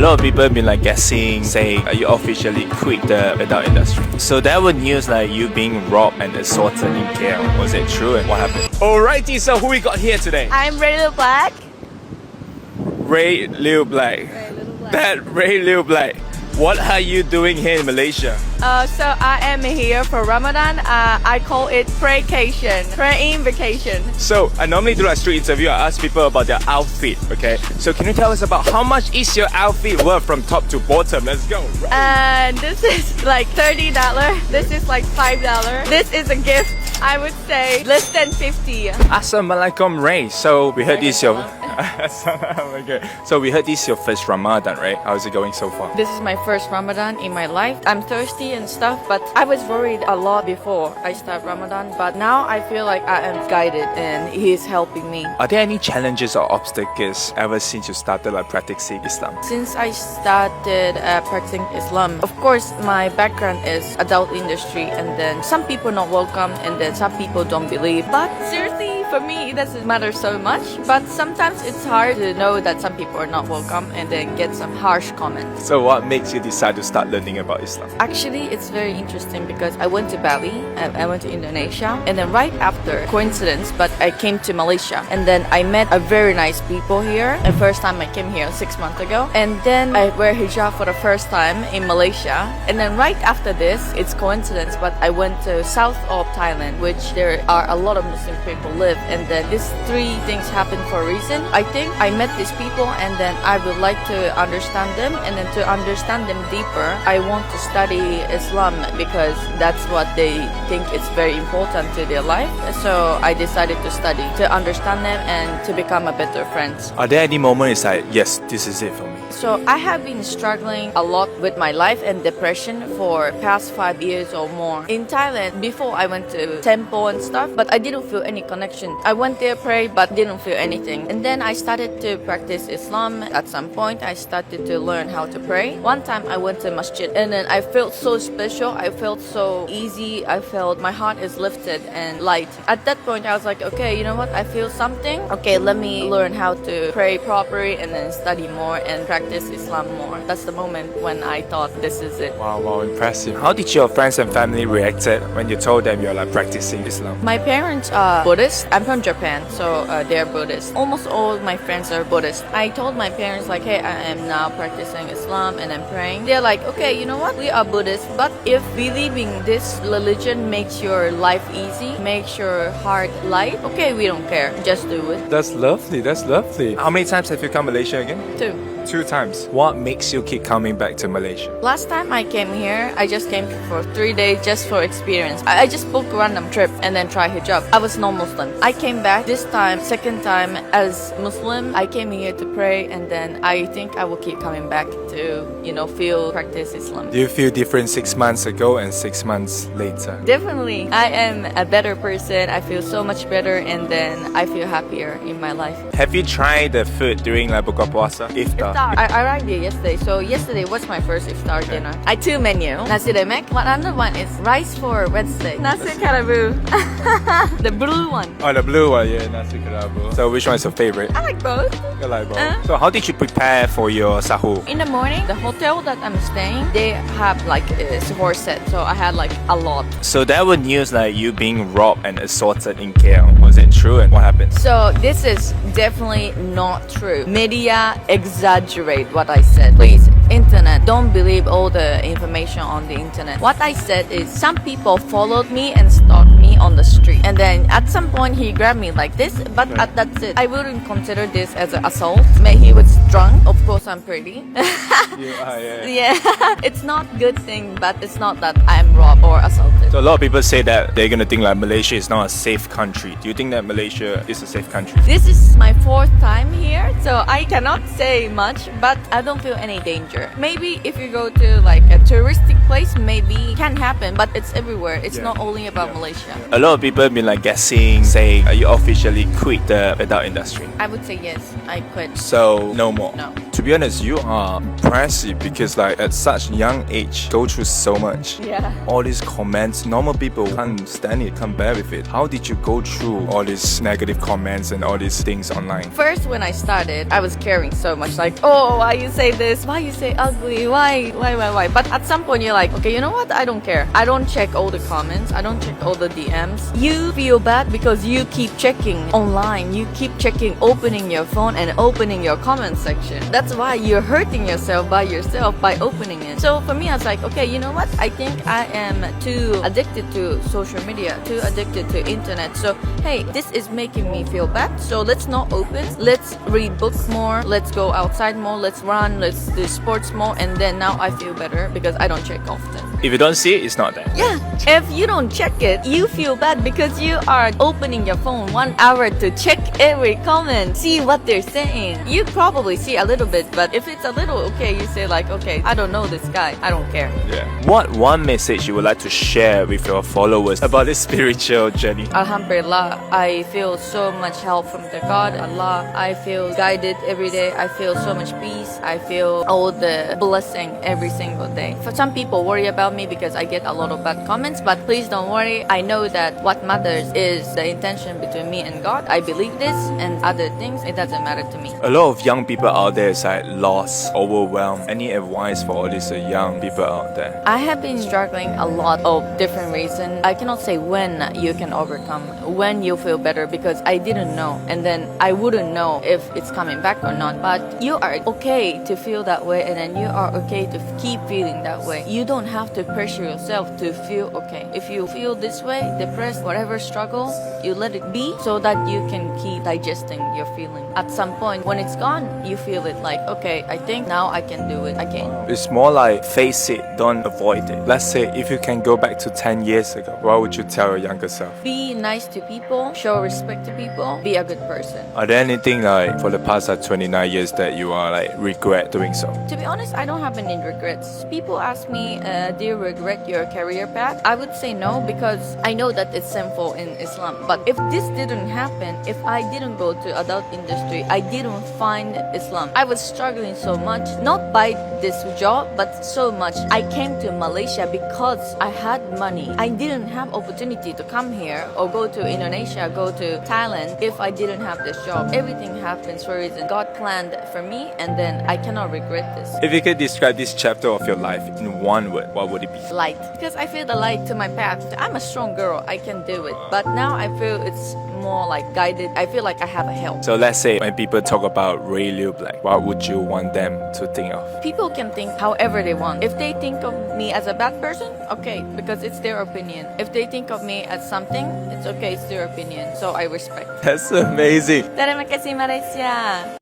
lot of people have been like guessing, saying you officially quit the adult industry. So there were news like you being robbed and assaulted in KL. Was it true and what happened? Alrighty, so who we got here today? I'm Rae Lil Black. Rae Lil Black. That Rae Lil Black. What are you doing here in Malaysia? So I am here for Ramadan. I call it praycation, praying vacation. So I normally do like street interview. I ask people about their outfit. Okay. So can you tell us about how much is your outfit worth from top to bottom? Let's go. And this is like $30. This is like $5. This is a gift. I would say less than 50. Assalamualaikum, Rae. So we heard this your. Okay. So we heard this your first Ramadan, right? How's it going so far? This is my first Ramadan in my life. I'm thirsty and stuff, but I was worried a lot before I start Ramadan. But now I feel like I am guided and He is helping me. Are there any challenges or obstacles ever since you started like practicing Islam? Since I started practicing Islam, of course, my background is adult industry, and then some people not welcome, and then some people don't believe. But seriously, for me, it doesn't matter so much. But sometimes it's hard to know that some people are not welcome and then get some harsh comments. So what makes you decide to start learning about Islam? Actually, it's very interesting because I went to Bali, I went to Indonesia, and then right after, coincidence, but I came to Malaysia, and then I met a very nice people here. The first time I came here 6 months ago, and then I wear hijab for the first time in Malaysia, and then right after this, it's coincidence, but I went to south of Thailand, which there are a lot of Muslim people live, and then these three things happen for a reason. I think I met these people, and then I would like to understand them, and then to understand them deeper, I want to study Islam because that's what they think is very important to their life. So I decided to study to understand them and to become a better friend. Are there any moments like, yes, this is it for me? So I have been struggling a lot with my life and depression for past 5 years or more. In Thailand, before I went to temple and stuff, but I didn't feel any connection. I went there, pray, but didn't feel anything. And then I started to practice Islam. At some point, I started to learn how to pray. One time I went to masjid, and then I felt so special. I felt so easy. I felt my heart is lifted and light. At that point, I was like, okay, you know what? I feel something. Okay, let me learn how to pray properly and then study more and practice Islam more. That's the moment when I thought this is it. Wow, impressive. How did your friends and family reacted when you told them you're like practicing Islam? My parents are Buddhist. I'm from Japan, so they're Buddhist. Almost all my friends are Buddhist. I told my parents like, hey, I am now practicing Islam and I'm praying. They're like, okay, you know what? We are Buddhist, but if believing this religion makes your life easy, makes your heart light, okay, we don't care. Just do it. That's lovely. That's lovely. How many times have you come to Malaysia again? 2 times. What makes you keep coming back to Malaysia? Last time I came here, I just came for 3 days just for experience. I just booked a random trip and then try hijab. I was non-Muslim. I came back this time, second time as Muslim. I came here to pray, and then I think I will keep coming back to, practice Islam. Do you feel different 6 months ago and 6 months later? Definitely. I am a better person. I feel so much better, and then I feel happier in my life. Have you tried the food during like buka puasa? Iftar? I arrived here yesterday. So yesterday was my first iftar dinner. I 2 menu. Nasi lemak. Another one is rice for Wednesday. Nasi kerabu. The blue one. Oh, the blue one, yeah, nasi kerabu. So which one is your favorite? I like both. You like both. So how did you prepare for your sahur? In the morning, the hotel that I'm staying, they have like a sahur set. So I had like a lot. So there were news like you being robbed and assaulted in KL. Was it true and what happened? So this is definitely not true. Media exaggerate what I said. Please, internet, don't believe all the information on the internet. What I said is some people followed me and stalked me on the street, and then at some point he grabbed me like this, but that's it. I wouldn't consider this as an assault. Maybe he was drunk. Of course I'm pretty. Yeah. It's not good thing, but it's not that I'm robbed or assaulted. So a lot of people say that they're gonna think like Malaysia is not a safe country. Do you think that Malaysia is a safe country? This is my 4th time here, so I cannot say much, but I don't feel any danger. Maybe if you go to like a touristic place, maybe it can happen, but it's everywhere. It's not only about Malaysia. A lot of people have been like guessing, saying you officially quit the adult industry. I would say yes, I quit. So no more. No. To be honest, you are impressive because like at such young age, go through so much. Yeah. All these comments, normal people can't stand it, can't bear with it. How did you go through all these negative comments and all these things online? First, when I started, I was caring so much, like, oh, why you say this? Why you say ugly? Why? But at some point, you're like, okay, you know what? I don't care. I don't check all the comments. I don't check all the DMs. You feel bad because you keep checking online. You keep checking, opening your phone and opening your comment section. That's why you're hurting yourself by opening it. So for me, I was like, okay, you know what? I think I am too addicted to social media, too addicted to internet. So hey, this is making me feel bad. So let's not open. Let's read books more. Let's go outside more. Let's run. Let's do sports more. And then now I feel better because I don't check often. If you don't see it, it's not there. Yeah, if you don't check it, you feel bad because you are opening your phone 1 hour to check every comment, see what they're saying. You probably see a little bit, but if it's a little, okay, you say like, okay, I don't know this guy, I don't care. Yeah. What one message you would like to share with your followers about this spiritual journey? Alhamdulillah, I feel so much help from the God, Allah. I feel guided every day. I feel so much peace. I feel all the blessing every single day. For some people worry about me because I get a lot of bad comments, but please don't worry. I know that what matters is the intention between me and God. I believe this, and other things, it doesn't matter to me. A lot of young people out there is like lost, overwhelmed. Any advice for all these young people out there? I have been struggling a lot of different reasons. I cannot say when you can overcome, when you feel better, because I didn't know, and then I wouldn't know if it's coming back or not. But you are okay to feel that way, and then you are okay to keep feeling that way. You don't have to pressure yourself to feel okay. If you feel this way, depressed, whatever struggle, you let it be so that you can keep digesting your feeling. At some point, when it's gone, you feel it like, okay, I think now I can do it again. It's more like face it, don't avoid it. Let's say if you can go back to 10 years ago, what would you tell your younger self? Be nice to people, show respect to people, be a good person. Are there anything like for the past 29 years that you are like regret doing so? To be honest, I don't have any regrets. People ask me, do you regret your career path? I would say no, because I know that it's sinful in Islam. But if this didn't happen, if I didn't go to adult industry, I didn't find Islam. I was struggling so much, not by this job, but so much. I came to Malaysia because I had money. I didn't have opportunity to come here or go to Indonesia, go to Thailand if I didn't have this job. Everything happens for a reason. God planned for me, and then I cannot regret this. If you could describe this chapter of your life in one word, what would it be? Light. Because I feel the light to my path. I'm a strong girl. I can do it. But now I feel it's more like guided. I feel like I have a help. So let's say when people talk about Rae Lil Black, what would you want them to think of? People can think however they want. If they think of me as a bad person, okay, because it's their opinion. If they think of me as something, it's okay, it's their opinion. So I respect. That's amazing. Terima kasih Malaysia.